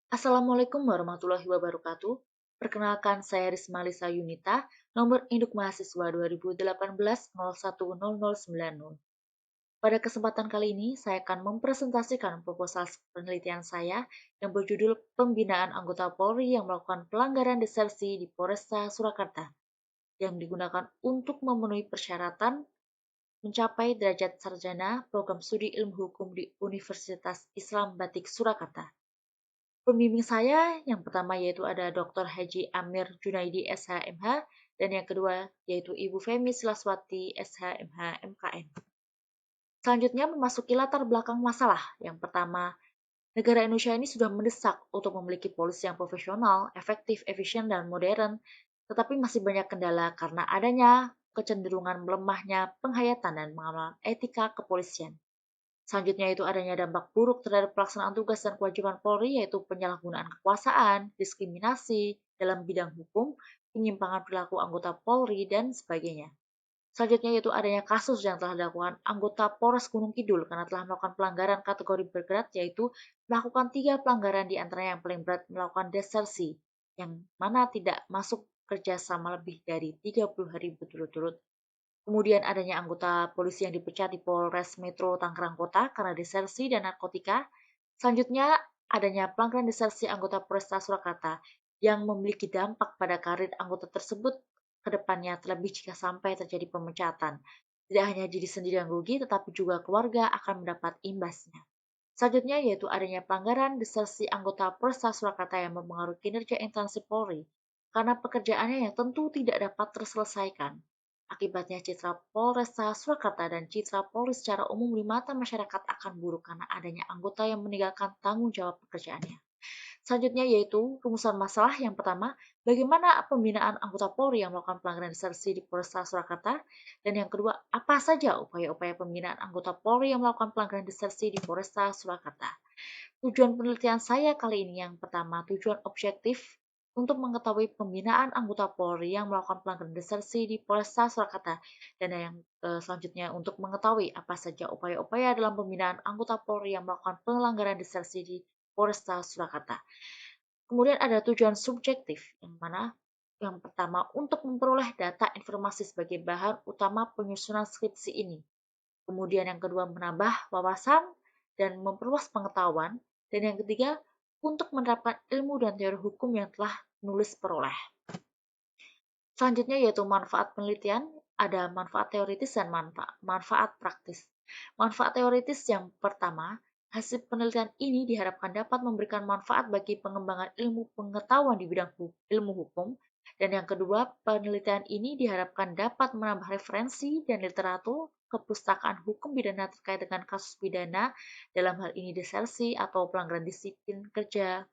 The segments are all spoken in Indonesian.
Assalamualaikum warahmatullahi wabarakatuh. Perkenalkan, saya Risma Lisa Yunita, nomor induk mahasiswa 2018-010090. Pada kesempatan kali ini, saya akan mempresentasikan proposal penelitian saya yang berjudul Pembinaan Anggota Polri yang melakukan pelanggaran desersi di Polresta Surakarta, yang digunakan untuk memenuhi persyaratan mencapai derajat sarjana program studi ilmu hukum di Universitas Islam Batik Surakarta. Pembimbing saya yang pertama yaitu ada Dr. Haji Amir Junaidi SHMH dan yang kedua yaitu Ibu Femi Silaswati SHMH MKN. Selanjutnya memasuki latar belakang masalah. Yang pertama, negara Indonesia ini sudah mendesak untuk memiliki polisi yang profesional, efektif, efisien, dan modern, tetapi masih banyak kendala karena adanya kecenderungan melemahnya penghayatan dan pengawalan etika kepolisian. Selanjutnya itu adanya dampak buruk terhadap pelaksanaan tugas dan kewajiban Polri, yaitu penyalahgunaan kekuasaan, diskriminasi dalam bidang hukum, penyimpangan perilaku anggota Polri, dan sebagainya. Selanjutnya yaitu adanya kasus yang telah dilakukan anggota Polres Gunung Kidul karena telah melakukan pelanggaran kategori berat, yaitu melakukan 3 pelanggaran di antaranya yang paling berat melakukan desersi, yang mana tidak masuk kerja selama lebih dari 30 hari berturut-turut. Kemudian adanya anggota polisi yang dipecat di Polres Metro Tangerang Kota karena desersi dan narkotika. Selanjutnya adanya pelanggaran desersi anggota Polresta Surakarta yang memiliki dampak pada karir anggota tersebut ke depannya, terlebih jika sampai terjadi pemecatan. Tidak hanya diri sendiri yang rugi, tetapi juga keluarga akan mendapat imbasnya. Selanjutnya yaitu adanya pelanggaran desersi anggota Polresta Surakarta yang mempengaruhi kinerja instansi Polri karena pekerjaannya yang tentu tidak dapat terselesaikan. Akibatnya citra Polresta Surakarta dan citra Polri secara umum di mata masyarakat akan buruk karena adanya anggota yang meninggalkan tanggung jawab pekerjaannya. Selanjutnya yaitu rumusan masalah yang pertama, bagaimana pembinaan anggota Polri yang melakukan pelanggaran desersi di Polresta Surakarta, dan yang kedua, apa saja upaya-upaya pembinaan anggota Polri yang melakukan pelanggaran desersi di Polresta Surakarta. Tujuan penelitian saya kali ini yang pertama, tujuan objektif untuk mengetahui pembinaan anggota Polri yang melakukan pelanggaran desersi di Polresta Surakarta, dan yang selanjutnya untuk mengetahui apa saja upaya-upaya dalam pembinaan anggota Polri yang melakukan pelanggaran desersi di Polresta Surakarta. Kemudian ada tujuan subjektif, yang mana yang pertama untuk memperoleh data informasi sebagai bahan utama penyusunan skripsi ini. Kemudian yang kedua menambah wawasan dan memperluas pengetahuan. Dan yang ketiga untuk menerapkan ilmu dan teori hukum yang telah menulis peroleh. Selanjutnya yaitu manfaat penelitian, ada manfaat teoritis dan manfaat praktis. Manfaat teoritis yang pertama, hasil penelitian ini diharapkan dapat memberikan manfaat bagi pengembangan ilmu pengetahuan di bidang ilmu hukum. Dan yang kedua, penelitian ini diharapkan dapat menambah referensi dan literatur kepustakaan hukum pidana terkait dengan kasus pidana, dalam hal ini desersi atau pelanggaran disiplin kerja.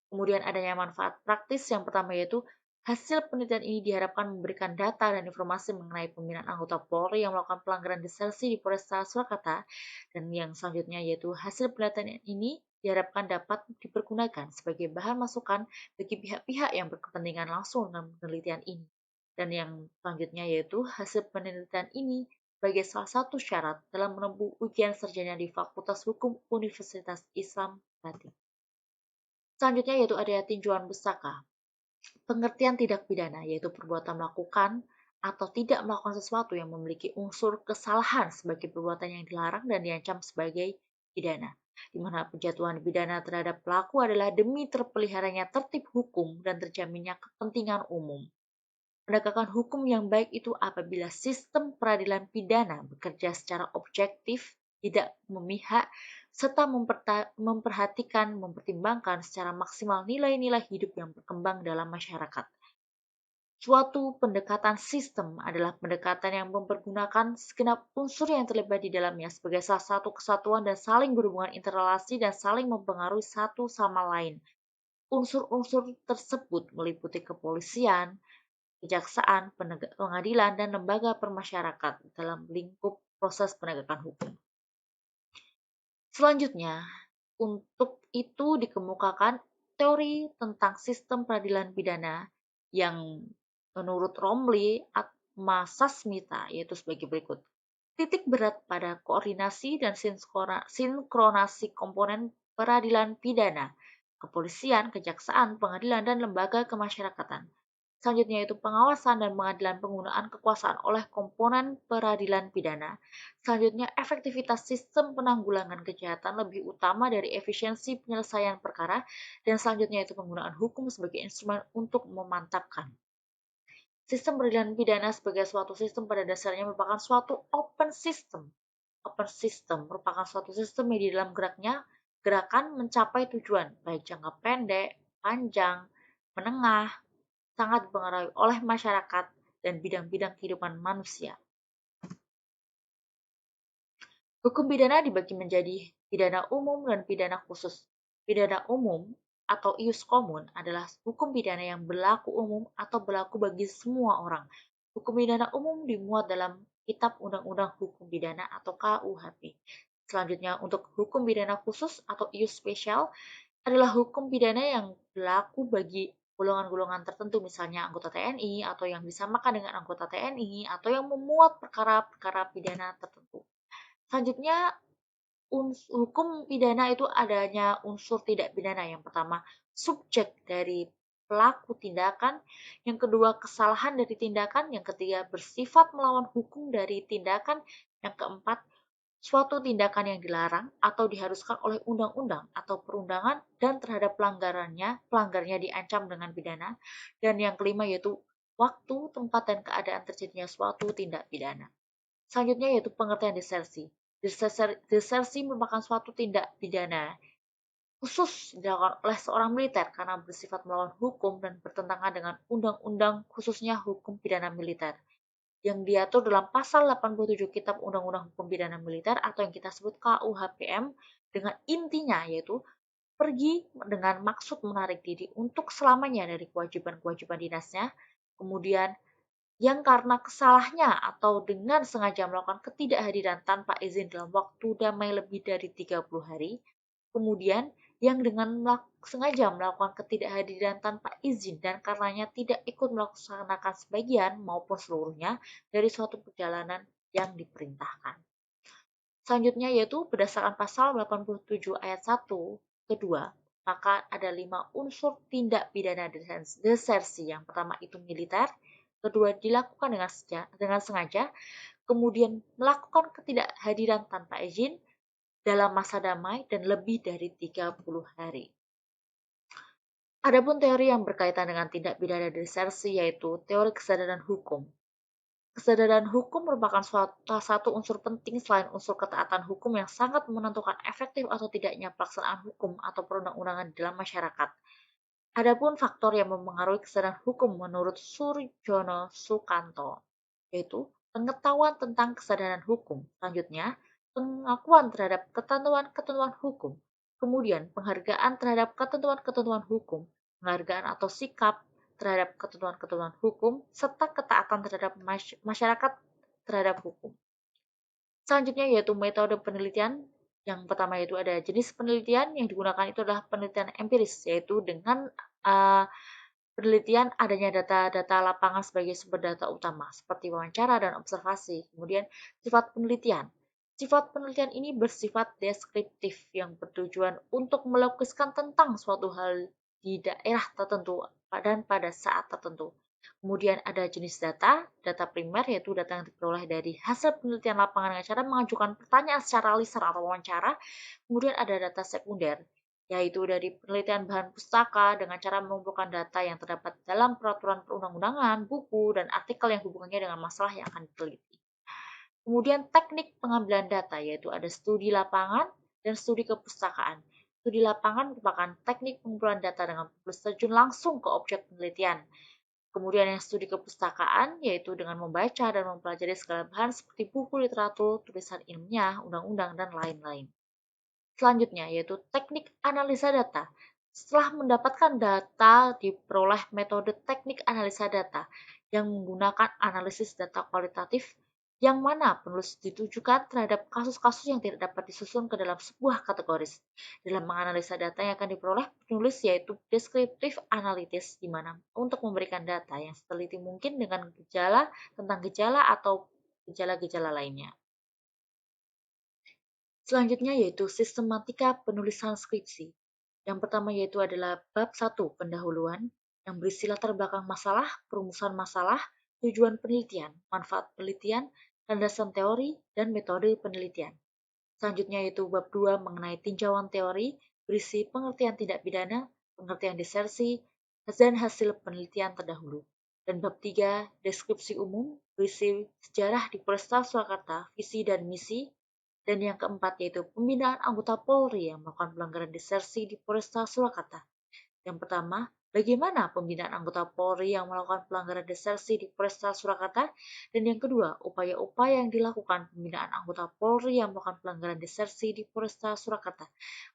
Kemudian adanya manfaat praktis yang pertama yaitu hasil penelitian ini diharapkan memberikan data dan informasi mengenai pembinaan anggota Polri yang melakukan pelanggaran desersi di Polresta Surakarta. Dan yang selanjutnya yaitu hasil penelitian ini diharapkan dapat dipergunakan sebagai bahan masukan bagi pihak-pihak yang berkepentingan langsung dalam penelitian ini. Dan yang selanjutnya yaitu hasil penelitian ini sebagai salah satu syarat dalam menempuh ujian sarjana di Fakultas Hukum Universitas Islam Batik. Selanjutnya yaitu ada tinjauan pustaka. Pengertian tindak pidana yaitu perbuatan melakukan atau tidak melakukan sesuatu yang memiliki unsur kesalahan sebagai perbuatan yang dilarang dan diancam sebagai pidana, di mana penjatuhan pidana terhadap pelaku adalah demi terpeliharanya tertib hukum dan terjaminnya kepentingan umum. Penegakan hukum yang baik itu apabila sistem peradilan pidana bekerja secara objektif, tidak memihak, serta mempertimbangkan secara maksimal nilai-nilai hidup yang berkembang dalam masyarakat. Suatu pendekatan sistem adalah pendekatan yang mempergunakan segenap unsur yang terlibat di dalamnya sebagai salah satu kesatuan dan saling berhubungan interrelasi dan saling mempengaruhi satu sama lain. Unsur-unsur tersebut meliputi kepolisian, kejaksaan, pengadilan, dan lembaga permasyarakat dalam lingkup proses penegakan hukum. Selanjutnya, untuk itu dikemukakan teori tentang sistem peradilan pidana yang menurut Romley Atma Sasmita yaitu sebagai berikut. Titik berat pada koordinasi dan sinkronasi komponen peradilan pidana. kepolisian, kejaksaan, pengadilan, dan lembaga kemasyarakatan. Selanjutnya yaitu pengawasan dan pengadilan penggunaan kekuasaan oleh komponen peradilan pidana. Selanjutnya efektivitas sistem penanggulangan kejahatan lebih utama dari efisiensi penyelesaian perkara. Dan selanjutnya yaitu penggunaan hukum sebagai instrumen untuk memantapkan. Sistem peradilan pidana sebagai suatu sistem pada dasarnya merupakan suatu open system. Open system merupakan suatu sistem yang di dalam gerakan mencapai tujuan, baik jangka pendek, panjang, menengah, sangat dipengaruhi oleh masyarakat dan bidang-bidang kehidupan manusia. Hukum pidana dibagi menjadi pidana umum dan pidana khusus. Pidana umum atau ius commune adalah hukum pidana yang berlaku umum atau berlaku bagi semua orang. Hukum pidana umum dimuat dalam Kitab Undang-Undang Hukum Pidana atau KUHP. Selanjutnya, untuk hukum pidana khusus atau ius spesial adalah hukum pidana yang berlaku bagi golongan-golongan tertentu, misalnya anggota TNI atau yang disamakan dengan anggota TNI atau yang memuat perkara-perkara pidana tertentu. Selanjutnya, hukum pidana itu adanya unsur tidak pidana. Yang pertama, subjek dari pelaku tindakan, yang kedua, kesalahan dari tindakan, yang ketiga, bersifat melawan hukum dari tindakan, yang keempat, suatu tindakan yang dilarang atau diharuskan oleh undang-undang atau perundangan dan terhadap pelanggarnya diancam dengan pidana. Dan yang kelima yaitu waktu, tempat, dan keadaan terjadinya suatu tindak pidana. Selanjutnya yaitu pengertian desersi. Desersi merupakan suatu tindak pidana khusus dilakukan oleh seorang militer karena bersifat melawan hukum dan bertentangan dengan undang-undang, khususnya hukum pidana militer yang diatur dalam pasal 87 Kitab Undang-Undang Hukum Pidana Militer atau yang kita sebut KUHPM, dengan intinya yaitu pergi dengan maksud menarik diri untuk selamanya dari kewajiban-kewajiban dinasnya, kemudian yang karena kesalahannya atau dengan sengaja melakukan ketidakhadiran tanpa izin dalam waktu damai lebih dari 30 hari, kemudian yang dengan sengaja melakukan ketidakhadiran tanpa izin dan karenanya tidak ikut melaksanakan sebagian maupun seluruhnya dari suatu perjalanan yang diperintahkan. Selanjutnya yaitu berdasarkan pasal 87 ayat 1 kedua, maka ada 5 unsur tindak pidana desersi. Yang pertama itu militer, kedua dilakukan dengan sengaja, kemudian melakukan ketidakhadiran tanpa izin dalam masa damai dan lebih dari 30 hari. Adapun teori yang berkaitan dengan tindak pidana desersi yaitu teori kesadaran hukum. Kesadaran hukum merupakan salah satu unsur penting selain unsur ketaatan hukum yang sangat menentukan efektif atau tidaknya pelaksanaan hukum atau perundang-undangan dalam masyarakat. Adapun faktor yang mempengaruhi kesadaran hukum menurut Surjono Sukanto, yaitu pengetahuan tentang kesadaran hukum. Selanjutnya, pengakuan terhadap ketentuan-ketentuan hukum. Kemudian, penghargaan terhadap ketentuan-ketentuan hukum, penghargaan atau sikap terhadap ketentuan-ketentuan hukum, serta ketaatan terhadap masyarakat terhadap hukum. Selanjutnya yaitu metode penelitian. Yang pertama yaitu ada jenis penelitian yang digunakan itu adalah penelitian empiris, yaitu dengan penelitian adanya data-data lapangan sebagai sumber data utama, seperti wawancara dan observasi. Kemudian sifat penelitian. Sifat penelitian ini bersifat deskriptif yang bertujuan untuk melukiskan tentang suatu hal di daerah tertentu dan pada saat tertentu. Kemudian ada jenis data primer yaitu data yang diperoleh dari hasil penelitian lapangan dengan cara mengajukan pertanyaan secara lisan atau wawancara. Kemudian ada data sekunder, yaitu dari penelitian bahan pustaka dengan cara mengumpulkan data yang terdapat dalam peraturan perundang-undangan, buku, dan artikel yang hubungannya dengan masalah yang akan diteliti. Kemudian teknik pengambilan data, yaitu ada studi lapangan dan studi kepustakaan. Studi lapangan merupakan teknik pengumpulan data dengan terjun langsung ke objek penelitian. Kemudian yang studi kepustakaan, yaitu dengan membaca dan mempelajari segala bahan seperti buku, literatur, tulisan ilmiah, undang-undang, dan lain-lain. Selanjutnya, yaitu teknik analisa data. Setelah mendapatkan data, diperoleh metode teknik analisa data yang menggunakan analisis data kualitatif yang mana penulis ditujukan terhadap kasus-kasus yang tidak dapat disusun ke dalam sebuah kategoris. Dalam menganalisa data yang akan diperoleh, penulis yaitu deskriptif analitis, di mana untuk memberikan data yang seteliti mungkin dengan gejala atau gejala-gejala lainnya. Selanjutnya yaitu sistematika penulisan skripsi. Yang pertama yaitu adalah bab 1 pendahuluan yang berisi latar belakang masalah, perumusan masalah, tujuan penelitian, manfaat penelitian, landasan teori, dan metode penelitian. Selanjutnya yaitu bab 2 mengenai tinjauan teori, berisi pengertian tindak pidana, pengertian disersi, dan hasil penelitian terdahulu. Dan bab 3 deskripsi umum, berisi sejarah di Polresta Surakarta, visi dan misi. Dan yang keempat yaitu pembinaan anggota Polri yang melakukan pelanggaran disersi di Polresta Surakarta. Yang pertama, bagaimana pembinaan anggota Polri yang melakukan pelanggaran desersi di Polresta Surakarta? Dan yang kedua, upaya-upaya yang dilakukan pembinaan anggota Polri yang melakukan pelanggaran desersi di Polresta Surakarta.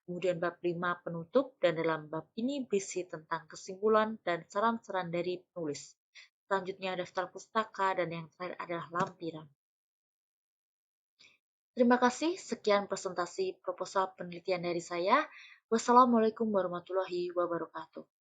Kemudian bab 5 penutup dan dalam bab ini berisi tentang kesimpulan dan saran-saran dari penulis. Selanjutnya daftar pustaka dan yang terakhir adalah lampiran. Terima kasih, sekian presentasi proposal penelitian dari saya. Wassalamualaikum warahmatullahi wabarakatuh.